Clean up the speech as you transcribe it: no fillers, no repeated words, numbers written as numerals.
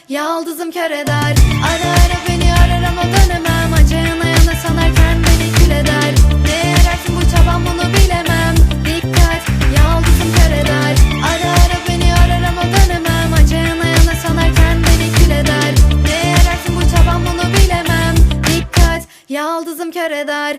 yaldızım kör eder. Ara ara beni arar ama dönemem. Acı yana yana sanarken beni kül eder. Ne ararsın bu çaban bunu bilemem. Dikkat, yaldızım kör eder. Ara ara beni arar ama dönemem. Acı yana yana sanarken beni kül eder. Ne ararsın bu çaban bunu bilemem. Dikkat, yaldızım kör eder.